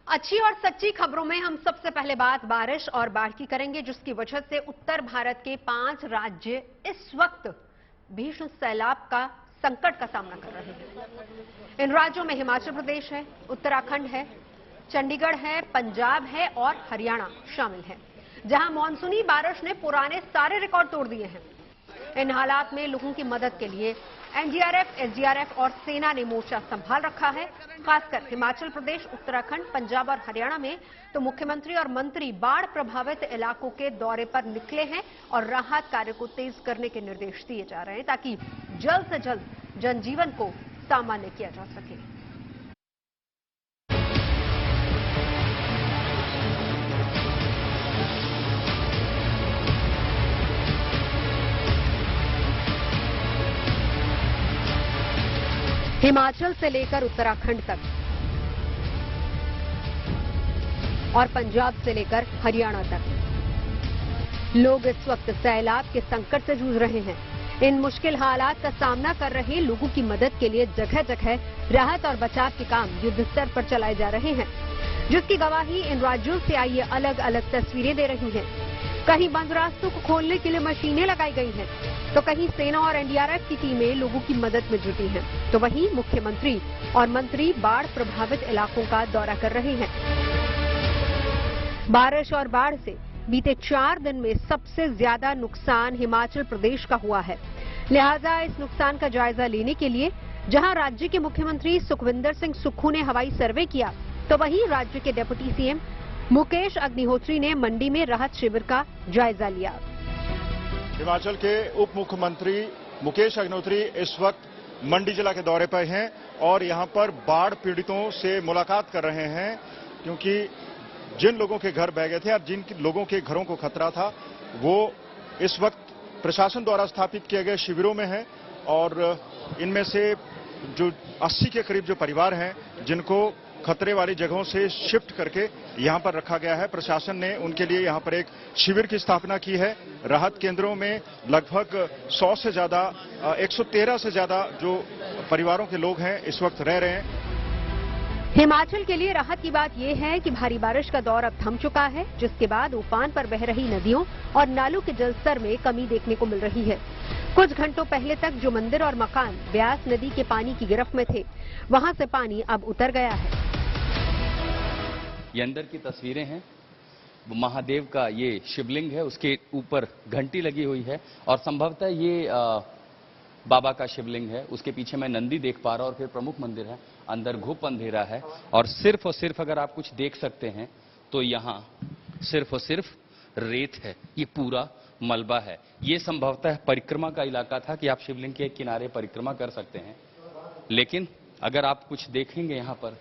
अच्छी और सच्ची खबरों में हम सबसे पहले बात बारिश और बाढ़ की करेंगे, जिसकी वजह से उत्तर भारत के 5 राज्य इस वक्त भीषण सैलाब का संकट का सामना कर रहे हैं। इन राज्यों में हिमाचल प्रदेश है, उत्तराखंड है, चंडीगढ़ है, पंजाब है और हरियाणा शामिल है, जहां मानसूनी बारिश ने पुराने सारे रिकॉर्ड तोड़ दिए हैं। इन हालात में लोगों की मदद के लिए एनडीआरएफ, एसडीआरएफ और सेना ने मोर्चा संभाल रखा है। खासकर हिमाचल प्रदेश, उत्तराखंड, पंजाब और हरियाणा में तो मुख्यमंत्री और मंत्री बाढ़ प्रभावित इलाकों के दौरे पर निकले हैं और राहत कार्य को तेज करने के निर्देश दिए जा रहे हैं, ताकि जल्द से जल्द जनजीवन को सामान्य किया जा सके। हिमाचल से लेकर उत्तराखंड तक और पंजाब से लेकर हरियाणा तक लोग इस वक्त सैलाब के संकट से जूझ रहे हैं। इन मुश्किल हालात का सामना कर रहे लोगों की मदद के लिए जगह जगह राहत और बचाव के काम युद्ध स्तर पर चलाए जा रहे हैं, जिसकी गवाही इन राज्यों से आई अलग अलग तस्वीरें दे रही हैं। कहीं बंद रास्तों को खोलने के लिए मशीनें लगाई गई हैं, तो कहीं सेना और एनडीआरएफ की टीमें लोगों की मदद में जुटी हैं, तो वहीं मुख्यमंत्री और मंत्री बाढ़ प्रभावित इलाकों का दौरा कर रहे हैं। बारिश और बाढ़ से बीते 4 दिन में सबसे ज्यादा नुकसान हिमाचल प्रदेश का हुआ है। लिहाजा इस नुकसान का जायजा लेने के लिए जहां राज्य के मुख्यमंत्री सुखविंदर सिंह सुक्खू ने हवाई सर्वे किया, तो वहीं राज्य के डिप्टी सीएम मुकेश अग्निहोत्री ने मंडी में राहत शिविर का जायजा लिया। हिमाचल के उप मुख्यमंत्री मुकेश अग्निहोत्री इस वक्त मंडी जिला के दौरे पर हैं और यहां पर बाढ़ पीड़ितों से मुलाकात कर रहे हैं, क्योंकि जिन लोगों के घर बह गए थे और जिन लोगों के घरों को खतरा था, वो इस वक्त प्रशासन द्वारा स्थापित किए गए शिविरों में हैं और इनमें से जो 80 के करीब जो परिवार हैं, जिनको खतरे वाली जगहों से शिफ्ट करके यहां पर रखा गया है। प्रशासन ने उनके लिए यहां पर एक शिविर की स्थापना की है। राहत केंद्रों में लगभग 100 से ज्यादा 113 से ज्यादा जो परिवारों के लोग हैं इस वक्त रह रहे हैं। हिमाचल के लिए राहत की बात यह है कि भारी बारिश का दौर अब थम चुका है, जिसके बाद उफान पर बह रही नदियों और नालों के जलस्तर में कमी देखने को मिल रही है। कुछ घंटों पहले तक जो मंदिर और मकान ब्यास नदी के पानी की गिरफ्त में थे, वहां से पानी अब उतर गया है। ये अंदर की तस्वीरें हैं। महादेव का ये शिवलिंग है, उसके ऊपर घंटी लगी हुई है और संभवतः ये बाबा का शिवलिंग है। उसके पीछे मैं नंदी देख पा रहा हूं और फिर प्रमुख मंदिर है। अंदर घुप अंधेरा है और सिर्फ अगर आप कुछ देख सकते हैं तो यहाँ सिर्फ और सिर्फ रेत है, ये पूरा मलबा है। ये संभवतः परिक्रमा का इलाका था कि आप शिवलिंग के किनारे परिक्रमा कर सकते हैं, लेकिन अगर आप कुछ देखेंगे यहाँ पर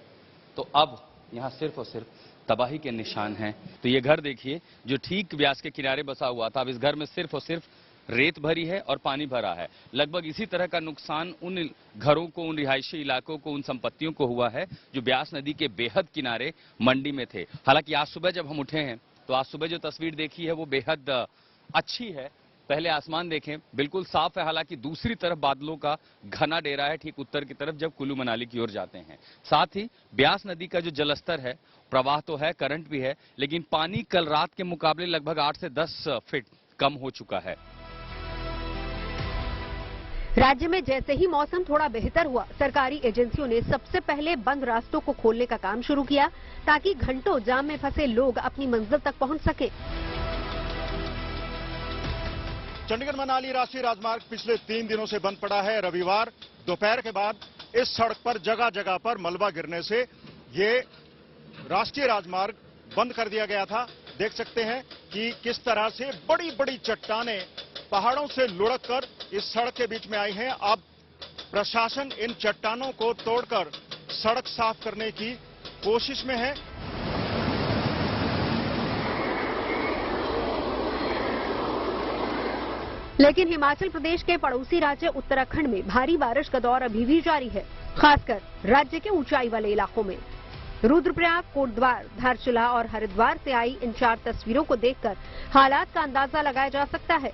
तो अब यहाँ सिर्फ और सिर्फ तबाही के निशान हैं। तो ये घर देखिए जो ठीक ब्यास के किनारे बसा हुआ था, अब इस घर में सिर्फ और सिर्फ रेत भरी है और पानी भरा है। लगभग इसी तरह का नुकसान उन घरों को, उन रिहायशी इलाकों को, उन संपत्तियों को हुआ है जो ब्यास नदी के बेहद किनारे मंडी में थे। हालांकि आज सुबह जब हम उठे हैं तो आज सुबह जो तस्वीर देखी है वो बेहद अच्छी है। पहले आसमान देखें, बिल्कुल साफ है, हालांकि दूसरी तरफ बादलों का घना डेरा है ठीक उत्तर की तरफ जब कुल्लू मनाली की ओर जाते हैं। साथ ही ब्यास नदी का जो जलस्तर है, प्रवाह तो है, करंट भी है, लेकिन पानी कल रात के मुकाबले लगभग 8 से 10 फीट कम हो चुका है। राज्य में जैसे ही मौसम थोड़ा बेहतर हुआ, सरकारी एजेंसियों ने सबसे पहले बंद रास्तों को खोलने का काम शुरू किया, ताकि घंटों जाम में फंसे लोग अपनी मंजिल तक पहुंच सके। चंडीगढ़ मनाली राष्ट्रीय राजमार्ग पिछले 3 दिनों से बंद पड़ा है। रविवार दोपहर के बाद इस सड़क पर जगह जगह पर मलबा गिरने से ये राष्ट्रीय राजमार्ग बंद कर दिया गया था। देख सकते हैं कि किस तरह से बड़ी बड़ी चट्टानें पहाड़ों से लुढ़क कर इस सड़क के बीच में आई हैं। अब प्रशासन इन चट्टानों को तोड़कर सड़क साफ करने की कोशिश में है। लेकिन हिमाचल प्रदेश के पड़ोसी राज्य उत्तराखंड में भारी बारिश का दौर अभी भी जारी है, खासकर राज्य के ऊंचाई वाले इलाकों में। रुद्रप्रयाग, कोटद्वार, धारचूला और हरिद्वार से आई इन 4 तस्वीरों को देखकर हालात का अंदाजा लगाया जा सकता है।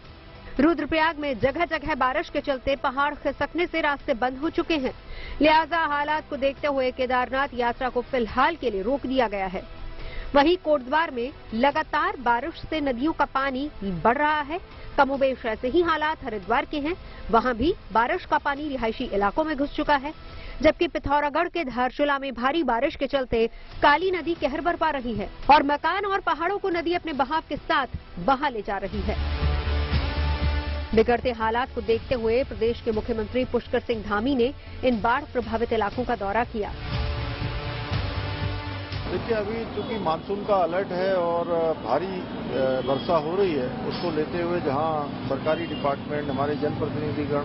रुद्रप्रयाग में जगह जगह बारिश के चलते पहाड़ खिसकने से रास्ते बंद हो चुके हैं। लिहाजा हालात को देखते हुए केदारनाथ यात्रा को फिलहाल के लिए रोक दिया गया है। वहीं कोटद्वार में लगातार बारिश से नदियों का पानी बढ़ रहा है। कमोबेश ऐसे ही हालात हरिद्वार के हैं। वहां भी बारिश का पानी रिहायशी इलाकों में घुस चुका है, जबकि पिथौरागढ़ के धारचूला में भारी बारिश के चलते काली नदी कहर बरपा रही है और मकान और पहाड़ों को नदी अपने बहाव के साथ बहा ले जा रही है। बिगड़ते हालात को देखते हुए प्रदेश के मुख्यमंत्री पुष्कर सिंह धामी ने इन बाढ़ प्रभावित इलाकों का दौरा किया। देखिए, अभी चूंकि मानसून का अलर्ट है और भारी वर्षा हो रही है, उसको लेते हुए जहां सरकारी डिपार्टमेंट, हमारे जनप्रतिनिधिगण,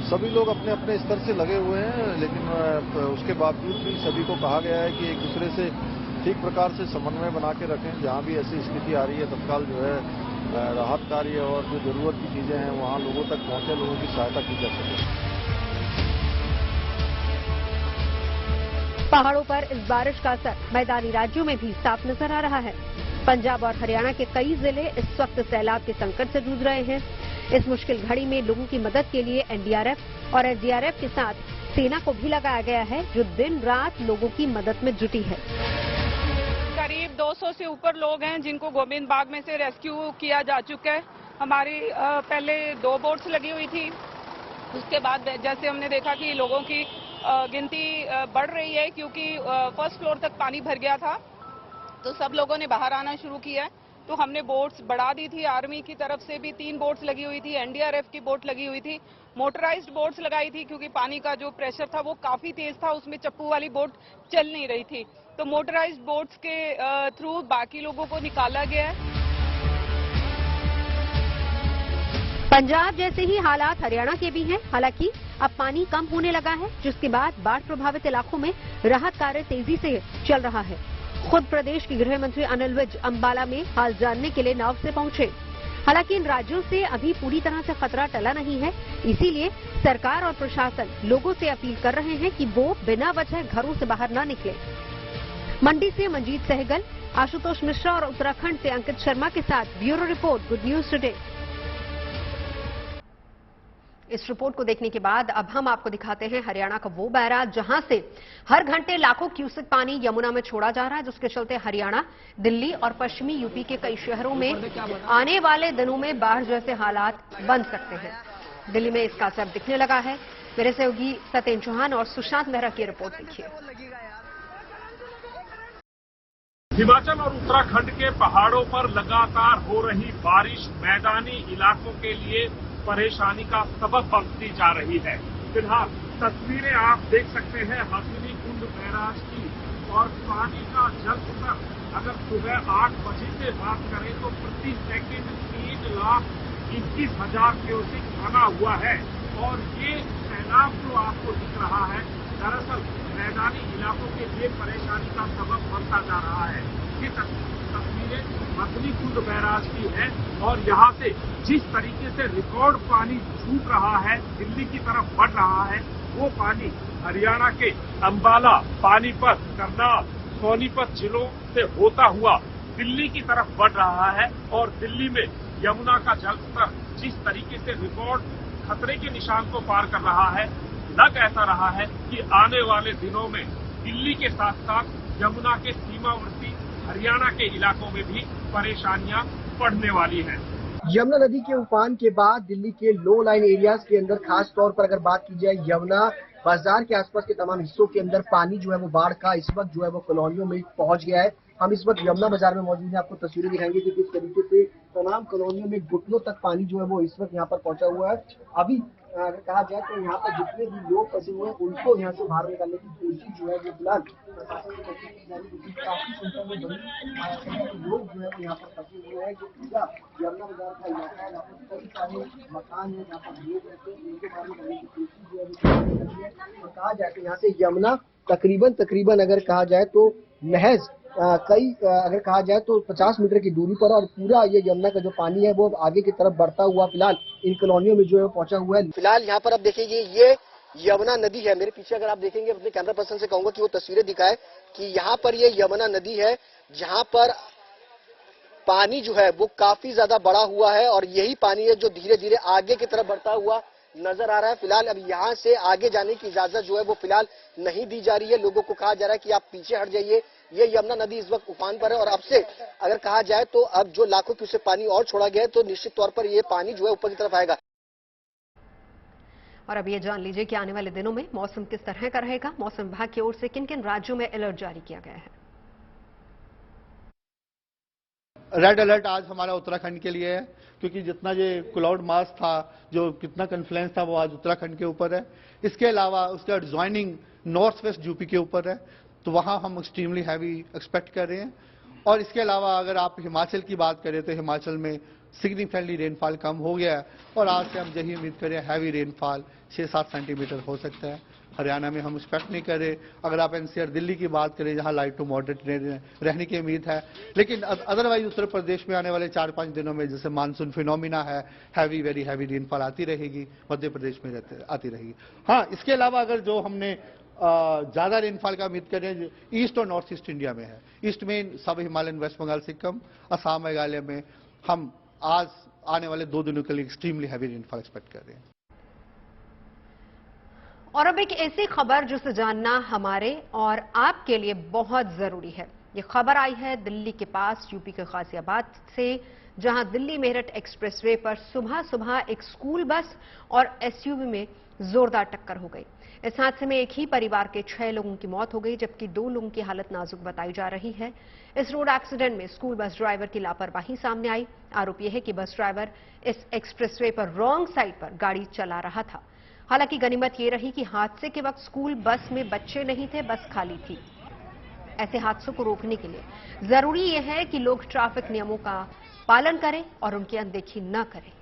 सभी लोग अपने अपने स्तर से लगे हुए हैं, लेकिन उसके बावजूद भी सभी को कहा गया है कि एक दूसरे से ठीक प्रकार से समन्वय बना के रखें। जहां भी ऐसी स्थिति आ रही है, तत्काल जो है राहत कार्य और जो जरूरत की चीजें हैं वहां लोगों तक पहुंचे, लोगों की सहायता की जा सके। पहाड़ों पर इस बारिश का असर मैदानी राज्यों में भी साफ नजर आ रहा है। पंजाब और हरियाणा के कई जिले इस वक्त सैलाब के संकट से जूझ रहे हैं। इस मुश्किल घड़ी में लोगों की मदद के लिए एनडीआरएफ और एसडीआरएफ के साथ सेना को भी लगाया गया है, जो दिन रात लोगों की मदद में जुटी है। करीब 200 से ऊपर लोग हैं जिनको गोविंद बाग में से रेस्क्यू किया जा चुका है। हमारी पहले 2 बोट्स लगी हुई थी, उसके बाद जैसे हमने देखा कि लोगों की गिनती बढ़ रही है, क्योंकि फर्स्ट फ्लोर तक पानी भर गया था, तो सब लोगों ने बाहर आना शुरू किया है। तो हमने बोट्स बढ़ा दी थी। आर्मी की तरफ से भी 3 बोट्स लगी हुई थी, एनडीआरएफ की बोट लगी हुई थी, मोटराइज्ड बोट्स लगाई थी, क्योंकि पानी का जो प्रेशर था वो काफी तेज था, उसमें चप्पू वाली बोट चल नहीं रही थी। तो मोटराइज्ड बोट्स के थ्रू बाकी लोगों को निकाला गया है। पंजाब जैसे ही हालात हरियाणा के भी हैं। हालांकि अब पानी कम होने लगा है, जिसके बाद बाढ़ प्रभावित इलाकों में राहत कार्य तेजी से चल रहा है। खुद प्रदेश के गृह मंत्री अनिल विज अंबाला में हाल जानने के लिए नाव से पहुंचे। हालांकि इन राज्यों से अभी पूरी तरह से खतरा टला नहीं है, इसीलिए सरकार और प्रशासन लोगों से अपील कर रहे हैं कि वो बिना वजह घरों से बाहर न निकले। मंडी से मंजीत सहगल, आशुतोष मिश्रा और उत्तराखंड से अंकित शर्मा के साथ bureau report, good news today. इस रिपोर्ट को देखने के बाद अब हम आपको दिखाते हैं हरियाणा का वो बैराज जहां से हर घंटे लाखों क्यूसेक पानी यमुना में छोड़ा जा रहा है, जिसके चलते हरियाणा, दिल्ली और पश्चिमी यूपी के कई शहरों में आने वाले दिनों में बाढ़ जैसे हालात बन सकते हैं। दिल्ली में इसका असर दिखने लगा है। मेरे सहयोगी सत्येंद्र चौहान और सुशांत मेहरा की रिपोर्ट देखिए। हिमाचल और उत्तराखंड के पहाड़ों पर लगातार हो रही बारिश मैदानी इलाकों के लिए परेशानी का सबब बनती जा रही है। फिलहाल तस्वीरें आप देख सकते हैं हथिनी कुंड बैराज की, और पानी का जल स्तर अगर सुबह 8 बजे से बात करें तो प्रति सेकंड 3,21,000 क्यूसेक बना हुआ है। और ये सैलाब जो आपको दिख रहा है, दरअसल मैदानी इलाकों के लिए परेशानी का सबब बनता जा रहा है। ये तस्वीरें हथिनी कुंड बैराज की है, और यहाँ से जिस तरीके से रिकॉर्ड पानी छूट रहा है, दिल्ली की तरफ बढ़ रहा है, वो पानी हरियाणा के अंबाला, पानीपत, करनाल, सोनीपत जिलों से होता हुआ दिल्ली की तरफ बढ़ रहा है। और दिल्ली में यमुना का जलस्तर जिस तरीके से रिकॉर्ड खतरे के निशान को पार कर रहा है, लग ऐसा रहा है कि आने वाले दिनों में दिल्ली के साथ साथ यमुना के सीमावर्ती हरियाणा के इलाकों में भी परेशानियां बढ़ने वाली हैं। यमुना नदी के उफान के बाद दिल्ली के लो लाइन एरियाज के अंदर, खास तौर पर अगर बात की जाए यमुना बाजार के आसपास के तमाम हिस्सों के अंदर, पानी जो है वो बाढ़ का इस वक्त जो है वो कॉलोनियों में पहुंच गया है। हम इस वक्त यमुना बाजार में मौजूद हैं, आपको तस्वीरें दिखाएंगे कि किस तरीके से तमाम कॉलोनियों में घुटनों तक पानी जो है वो इस वक्त यहाँ पर पहुंचा हुआ है। अभी अगर कहा जाए तो यहाँ पर जितने भी लोग फंसे हुए हैं उनको यहाँ से बाहर निकालने की कोशिश जो है वो फिलहाल काफी संख्या में बड़ी लोग जो है यहाँ पर फंसे हुए हैं। जो पूरा यमुना बाजार का इलाका है, यहाँ पर कई सारे मकान है जहाँ पर लोग रहते हैं, उनको बाहर निकालने की कोशिश जो है वो कहा जाए तो यहाँ से यमुना तकरीबन अगर कहा जाए तो महज अगर कहा जाए तो 50 मीटर की दूरी पर, और पूरा ये यमुना का जो पानी है वो आगे की तरफ बढ़ता हुआ फिलहाल इन कॉलोनियों में जो है पहुंचा हुआ है। फिलहाल यहाँ पर आप देखिए ये यमुना नदी है। मेरे पीछे अगर आप देखेंगे, अपने कैमरा पर्सन से कहूंगा कि वो तस्वीरें दिखाए कि यहाँ पर ये यमुना नदी है, जहाँ पर पानी जो है वो काफी ज्यादा बड़ा हुआ है और यही पानी है जो धीरे धीरे आगे की तरफ बढ़ता हुआ नजर आ रहा है। फिलहाल अब यहाँ से आगे जाने की इजाजत जो है वो फिलहाल नहीं दी जा रही है। लोगों को कहा जा रहा है कि आप पीछे हट जाइए। ये यमुना नदी इस वक्त उफान पर है और अब से अगर कहा जाए तो अब जो लाखों क्यूसेक पानी और छोड़ा गया है तो निश्चित तौर पर ये पानी जो है ऊपर की तरफ आएगा। और अब ये जान लीजिए कि आने वाले दिनों में मौसम किस तरह का रहेगा। मौसम विभाग की ओर से किन किन राज्यों में अलर्ट जारी किया गया है। रेड अलर्ट आज हमारा उत्तराखंड के लिए है, क्योंकि जितना ये क्लाउड मास था, जो कितना कन्फ्लुएंस था, वो आज उत्तराखंड के ऊपर है। इसके अलावा उसका एडजॉइनिंग नॉर्थ वेस्ट यूपी के ऊपर है, तो वहां हम एक्सट्रीमली हैवी एक्सपेक्ट कर रहे हैं। और इसके अलावा अगर आप हिमाचल की बात करें तो हिमाचल में सिग्निफिकेंटली रेनफॉल कम हो गया है और आज से हम यही उम्मीद करें हैवी रेनफॉल 6-7 सेंटीमीटर हो सकता है। हरियाणा में हम एक्सपेक्ट नहीं कर रहे। अगर आप एनसीआर दिल्ली की बात करें जहां लाइट टू मॉडरेट रहने की उम्मीद है, लेकिन अदरवाइज उत्तर प्रदेश में आने वाले 4-5 दिनों में जैसे मानसून फिनोमिना है, हैवी वेरी हैवी रेनफॉल आती रहेगी, मध्य प्रदेश में आती रहेगी। हाँ, इसके अलावा अगर जो हमने ज्यादा रेनफॉल का उम्मीद करें ईस्ट और नॉर्थ ईस्ट इंडिया में है। ईस्ट में सब हिमालयन, वेस्ट बंगाल, सिक्किम, असम, मेघालय में हम आज आने वाले 2 दिनों के लिए एक्सट्रीमली हैवी रेनफॉल एक्सपेक्ट कर रहे हैं। और अब एक ऐसी खबर जिसे जानना हमारे और आपके लिए बहुत जरूरी है। ये खबर आई है दिल्ली के पास यूपी के गाजियाबाद से, जहां दिल्ली मेरठ एक्सप्रेसवे पर सुबह सुबह एक स्कूल बस और एसयूवी में जोरदार टक्कर हो गई। इस हादसे में एक ही परिवार के 6 लोगों की मौत हो गई, जबकि 2 लोगों की हालत नाजुक बताई जा रही है। इस रोड एक्सीडेंट में स्कूल बस ड्राइवर की लापरवाही सामने आई। आरोप यह है कि बस ड्राइवर इस एक्सप्रेसवे पर रॉन्ग साइड पर गाड़ी चला रहा था। हालांकि गनीमत ये रही कि हादसे के वक्त स्कूल बस में बच्चे नहीं थे, बस खाली थी। ऐसे हादसों को रोकने के लिए जरूरी यह है कि लोग ट्रैफिक नियमों का पालन करें और उनकी अनदेखी न करें।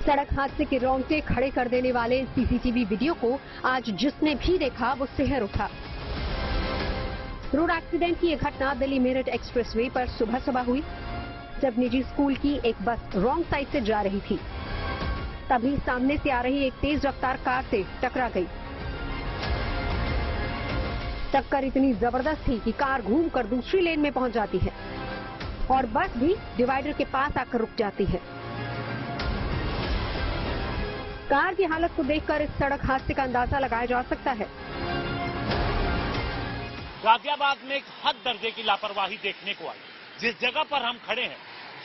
सड़क हादसे के रोंगटे खड़े कर देने वाले सीसीटीवी वीडियो को आज जिसने भी देखा वो सिहर उठा। रोड एक्सीडेंट की यह घटना दिल्ली मेरठ एक्सप्रेसवे पर सुबह सुबह हुई, जब निजी स्कूल की एक बस रॉन्ग साइड से जा रही थी। तभी सामने से आ रही एक तेज रफ्तार कार से टकरा गई। टक्कर इतनी जबरदस्त थी कि कार घूमकर दूसरी लेन में पहुंच जाती है और बस भी डिवाइडर के पास आकर रुक जाती है। कार की हालत को देखकर इस सड़क हादसे का अंदाजा लगाया जा सकता है। गाजियाबाद में एक हद दर्जे की लापरवाही देखने को आई। जिस जगह पर हम खड़े हैं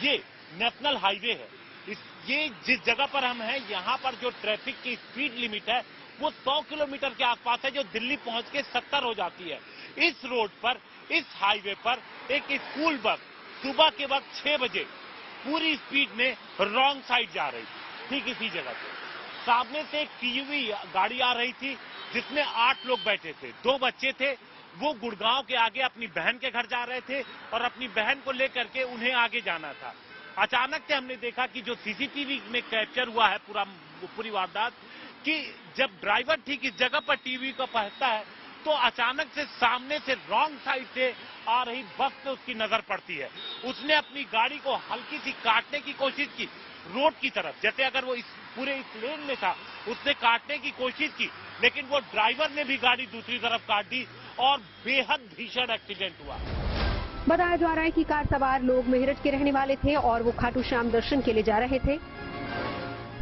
ये नेशनल हाईवे है। ये जिस जगह पर हम हैं यहाँ पर जो ट्रैफिक की स्पीड लिमिट है वो 100 किलोमीटर के आसपास है, जो दिल्ली पहुंच के 70 हो जाती है। इस रोड पर, इस हाईवे पर एक स्कूल बस सुबह के वक्त 6 बजे पूरी स्पीड में रॉन्ग साइड जा रही थी। ठीक इसी जगह पे सामने से एक टीयूवी गाड़ी आ रही थी जिसमें 8 लोग बैठे थे। 2 बच्चे थे, वो गुड़गांव के आगे अपनी बहन के घर जा रहे थे और अपनी बहन को लेकर के उन्हें आगे जाना था। अचानक से हमने देखा कि जो सीसीटीवी में कैप्चर हुआ है पूरी वारदात, कि जब ड्राइवर ठीक इस जगह पर टीवी को पहुंचता है तो अचानक से सामने से रॉन्ग साइड से आ रही बस पे उसकी नजर पड़ती है। उसने अपनी गाड़ी को हल्की सी काटने की कोशिश की रोड की तरफ, जैसे अगर वो इस लेन में था उसने काटने की कोशिश की, लेकिन वो ड्राइवर ने भी गाड़ी दूसरी तरफ काट दी और बेहद भीषण एक्सीडेंट हुआ। बताया जा रहा है कि कार सवार लोग मेरठ के रहने वाले थे और वो खाटू श्याम दर्शन के लिए जा रहे थे,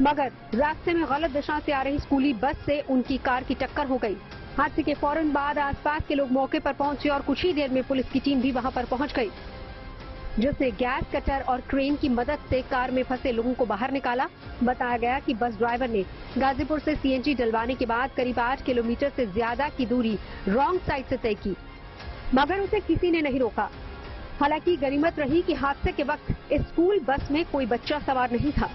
मगर रास्ते में गलत दिशा से आ रही स्कूली बस से उनकी कार की टक्कर हो गई। हादसे के फौरन बाद आसपास के लोग मौके पर पहुंचे और कुछ ही देर में पुलिस की टीम भी वहां पर पहुंच गई, जिसने गैस कटर और क्रेन की मदद से कार में फंसे लोगों को बाहर निकाला। बताया गया कि बस ड्राइवर ने गाजीपुर से सीएनजी डलवाने के बाद करीब 8 किलोमीटर से ज्यादा की दूरी रॉन्ग साइड से तय की, मगर उसे किसी ने नहीं रोका। हालांकि गनीमत रही कि हादसे के वक्त इस स्कूल बस में कोई बच्चा सवार नहीं था।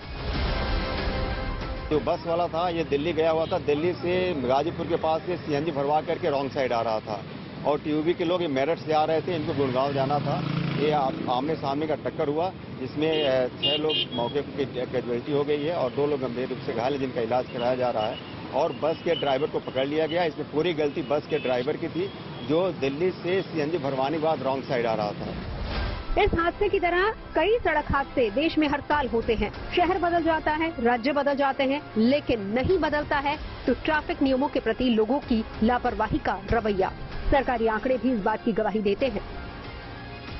जो बस वाला था ये दिल्ली गया हुआ था, दिल्ली से गाजीपुर के पास से सीएनजी भरवा करके रॉन्ग साइड आ रहा था और टीयूबी के लोग ये मेरठ से आ रहे थे, इनको गुड़गांव जाना था। ये आमने सामने का टक्कर हुआ, जिसमें 6 लोग मौके पर कैजुअलिटी हो गई है और 2 लोग गंभीर रूप से घायल, जिनका इलाज कराया जा रहा है और बस के ड्राइवर को पकड़ लिया गया। इसमें पूरी गलती बस के ड्राइवर की थी, जो दिल्ली से सीएनजी भरवाने के बाद रॉन्ग साइड आ रहा था। इस हादसे की तरह कई सड़क हादसे देश में हर साल होते हैं। शहर बदल जाता है, राज्य बदल जाते हैं, लेकिन नहीं बदलता है तो ट्रैफिक नियमों के प्रति लोगों की लापरवाही का रवैया। सरकारी आंकड़े भी इस बात की गवाही देते हैं।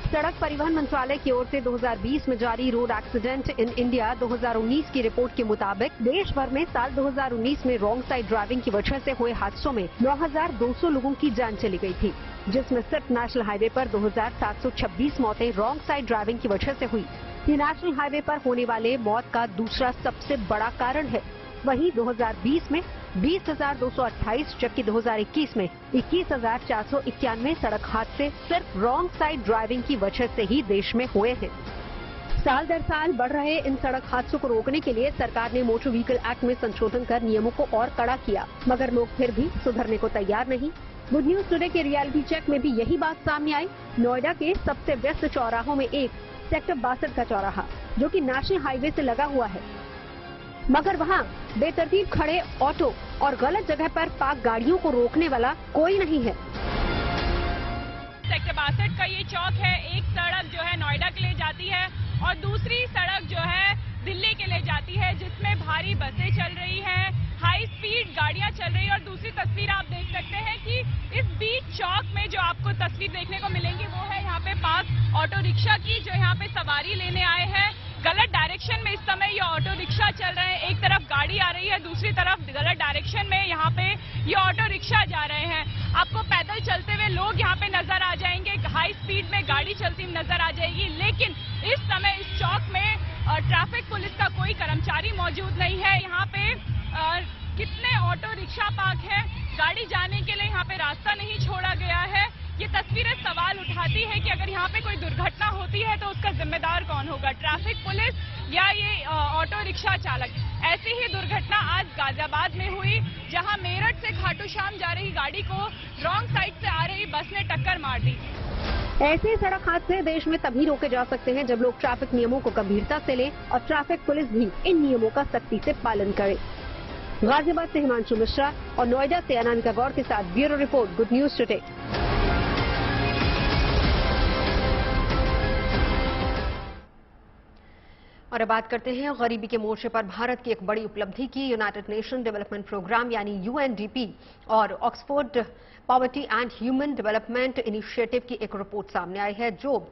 सड़क परिवहन मंत्रालय की ओर से 2020 में जारी रोड एक्सीडेंट इन इंडिया 2019 की रिपोर्ट के मुताबिक देश भर में साल 2019 में रॉन्ग साइड ड्राइविंग की वजह से हुए हादसों में 9,200 लोगों की जान चली गई थी, जिसमें सिर्फ नेशनल हाईवे पर 2,726 मौतें रॉन्ग साइड ड्राइविंग की वजह से हुई। ये नेशनल हाईवे पर होने वाले मौत का दूसरा सबसे बड़ा कारण है। वहीं 2020 में 20,228 जबकि 2021 में 21,491 सड़क हादसे सिर्फ रॉन्ग साइड ड्राइविंग की वजह से ही देश में हुए हैं। साल दर साल बढ़ रहे इन सड़क हादसों को रोकने के लिए सरकार ने मोटर व्हीकल एक्ट में संशोधन कर नियमों को और कड़ा किया, मगर लोग फिर भी सुधरने को तैयार नहीं। गुड न्यूज टुडे के रियलिटी चेक में भी यही बात सामने आई। नोएडा के सबसे व्यस्त चौराहों में एक सेक्टर 62 का चौराहा, जो कि नेशनल हाईवे से लगा हुआ है, मगर वहाँ बेतरतीब खड़े ऑटो और गलत जगह पर पार्क गाड़ियों को रोकने वाला कोई नहीं है। सेक्टर 62 का ये चौक है। एक सड़क जो है नोएडा के लिए जाती है और दूसरी सड़क जो है दिल्ली के लिए जाती है, जिसमें भारी बसें चल रही हैं, हाई स्पीड गाड़ियां चल रही है। और दूसरी तस्वीर आप देख सकते हैं कि इस बीच चौक में जो आपको तस्वीर देखने को मिलेंगी वो है यहाँ पे पार्क ऑटो रिक्शा की, जो यहाँ पे सवारी लेने आए हैं। गलत डायरेक्शन में इस समय ये ऑटो रिक्शा चल रहे हैं। एक तरफ गाड़ी आ रही है, दूसरी तरफ गलत डायरेक्शन में यहाँ पे ये ऑटो रिक्शा जा रहे हैं। आपको पैदल चलते हुए लोग यहाँ पे नजर आ जाएंगे, हाई स्पीड में गाड़ी चलती हुई नजर आ जाएगी। लेकिन इस समय इस चौक में ट्रैफिक पुलिस का कोई कर्मचारी मौजूद नहीं है। यहाँ पे कितने ऑटो रिक्शा पार्क है, गाड़ी जाने के लिए यहाँ पे रास्ता नहीं छोड़ा गया है। ये तस्वीरें सवाल उठाती है कि अगर यहाँ पे कोई दुर्घटना होती है तो उसका जिम्मेदार कौन होगा, ट्रैफिक पुलिस या ये ऑटो रिक्शा चालक। ऐसी ही दुर्घटना आज गाजियाबाद में हुई, जहां मेरठ से खाटू श्याम जा रही गाड़ी को रॉन्ग साइड से आ रही बस ने टक्कर मार दी। ऐसे सड़क हादसे देश में तभी रोके जा सकते हैं जब लोग ट्रैफिक नियमों को गंभीरता से लें और ट्रैफिक पुलिस भी इन नियमों का सख्ती से पालन करे। गाजियाबाद से हिमांशु मिश्रा और नोएडा से अनामिका गौर के साथ bureau report, good news today. और अब बात करते हैं गरीबी के मोर्चे पर भारत की एक बड़ी उपलब्धि की। यूनाइटेड नेशन डेवलपमेंट प्रोग्राम यानी यूएनडीपी और Oxford poverty and human development initiative की एक रिपोर्ट सामने आई है, जो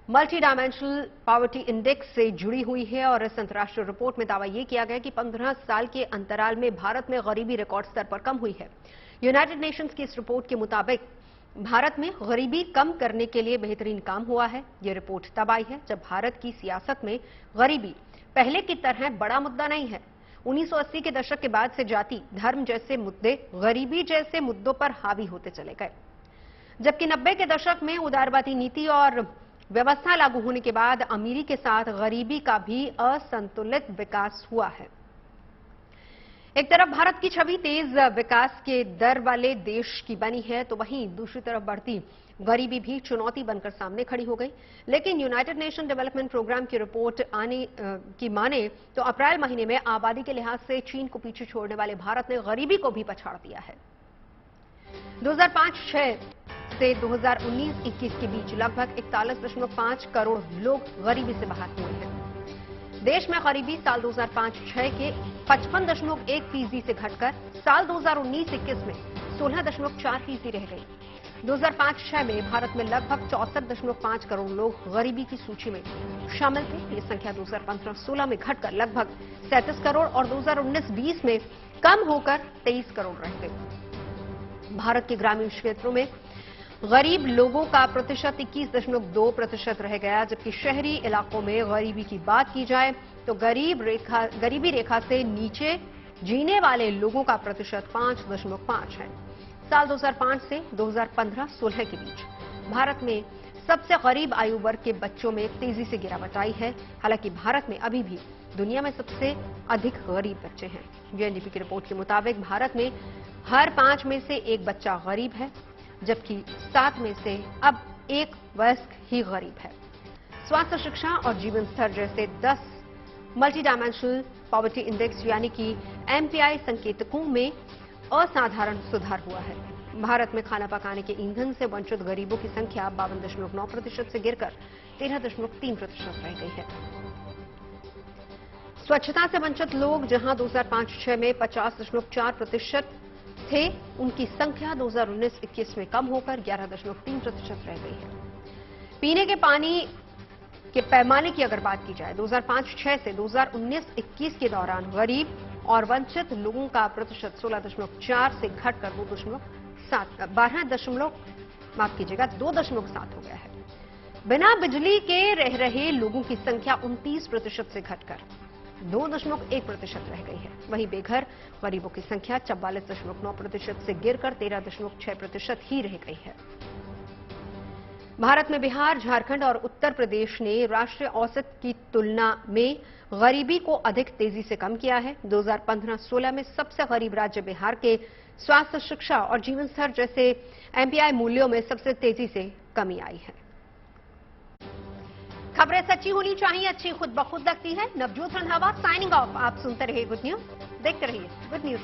मल्टी डायमेंशनल पॉवर्टी इंडेक्स से जुड़ी हुई है। और इस अंतर्राष्ट्रीय रिपोर्ट में दावा यह किया गया कि 15 साल के अंतराल में भारत में गरीबी रिकॉर्ड स्तर पर कम हुई है। यूनाइटेड नेशंस की इस रिपोर्ट के मुताबिक भारत में गरीबी कम करने के लिए बेहतरीन काम हुआ है। ये रिपोर्ट तब आई है जब भारत की सियासत में गरीबी पहले की तरह बड़ा मुद्दा नहीं है। 1980 के दशक के बाद से जाति, धर्म जैसे मुद्दे गरीबी जैसे मुद्दों पर हावी होते चले गए, जबकि 90 के दशक में उदारवादी नीति और व्यवस्था लागू होने के बाद अमीरी के साथ गरीबी का भी असंतुलित विकास हुआ है। एक तरफ भारत की छवि तेज विकास के दर वाले देश की बनी है, तो वहीं दूसरी तरफ बढ़ती गरीबी भी चुनौती बनकर सामने खड़ी हो गई। लेकिन यूनाइटेड नेशन डेवलपमेंट प्रोग्राम की रिपोर्ट आने की माने तो अप्रैल महीने में आबादी के लिहाज से चीन को पीछे छोड़ने वाले भारत ने गरीबी को भी पछाड़ दिया है। 2005-6 से 2019-21 के बीच लगभग 41.5 करोड़ लोग गरीबी से बाहर हुए हैं। देश में गरीबी साल 2005-6 के 55.1% से घटकर साल 2019-21 में 16.4% रह गई। 2005-6 में भारत में लगभग 64.5 करोड़ लोग गरीबी की सूची में शामिल थे। ये संख्या 2015-16 में घटकर लगभग 37 करोड़ और 2019-20 में कम होकर 23 करोड़ रह गई। भारत के ग्रामीण क्षेत्रों में गरीब लोगों का प्रतिशत 21.2% रह गया, जबकि शहरी इलाकों में गरीबी की बात की जाए तो गरीबी रेखा से नीचे जीने वाले लोगों का प्रतिशत 5.5 है। साल 2005 से 2015-16 के बीच भारत में सबसे गरीब आयु वर्ग के बच्चों में तेजी से गिरावट आई है। हालांकि भारत में अभी भी दुनिया में सबसे अधिक गरीब बच्चे हैं। यूएनडीपी की रिपोर्ट के मुताबिक भारत में हर 5 में से 1 बच्चा गरीब है, जबकि 7 में से अब 1 वयस्क ही गरीब है। स्वास्थ्य, शिक्षा और जीवन स्तर जैसे 10 मल्टी डायमेंशनल पॉवर्टी इंडेक्स यानी कि एमपीआई संकेतकों में असाधारण सुधार हुआ है। भारत में खाना पकाने के ईंधन से वंचित गरीबों की संख्या 52.9% से गिरकर 13.3% रह गई है। स्वच्छता से वंचित लोग जहां 2005-06 में 50.4% थे, उनकी संख्या 2019-21 में कम होकर 11.3% रह गई है। पीने के पानी के पैमाने की अगर बात की जाए 2005-06 से 2019-21 के दौरान गरीब और वंचित लोगों का प्रतिशत 16.4 से घटकर 2.7 हो गया है। बिना बिजली के रह रहे लोगों की संख्या 29% से घटकर 2.1% रह गई है। वहीं बेघर गरीबों की संख्या 44.9% से गिरकर 13.6% ही रह गई है। भारत में बिहार, झारखंड और उत्तर प्रदेश ने राष्ट्रीय औसत की तुलना में गरीबी को अधिक तेजी से कम किया है। 2015-16 में सबसे गरीब राज्य बिहार के स्वास्थ्य, शिक्षा और जीवन स्तर जैसे एमपीआई मूल्यों में सबसे तेजी से कमी आई है। खबरें सच्ची होनी चाहिए, अच्छी खुद ब खुद लगती है। Navjot Randhawa signing off. आप सुनते रहिए गुड न्यूज, देखते रहिए गुड न्यूज।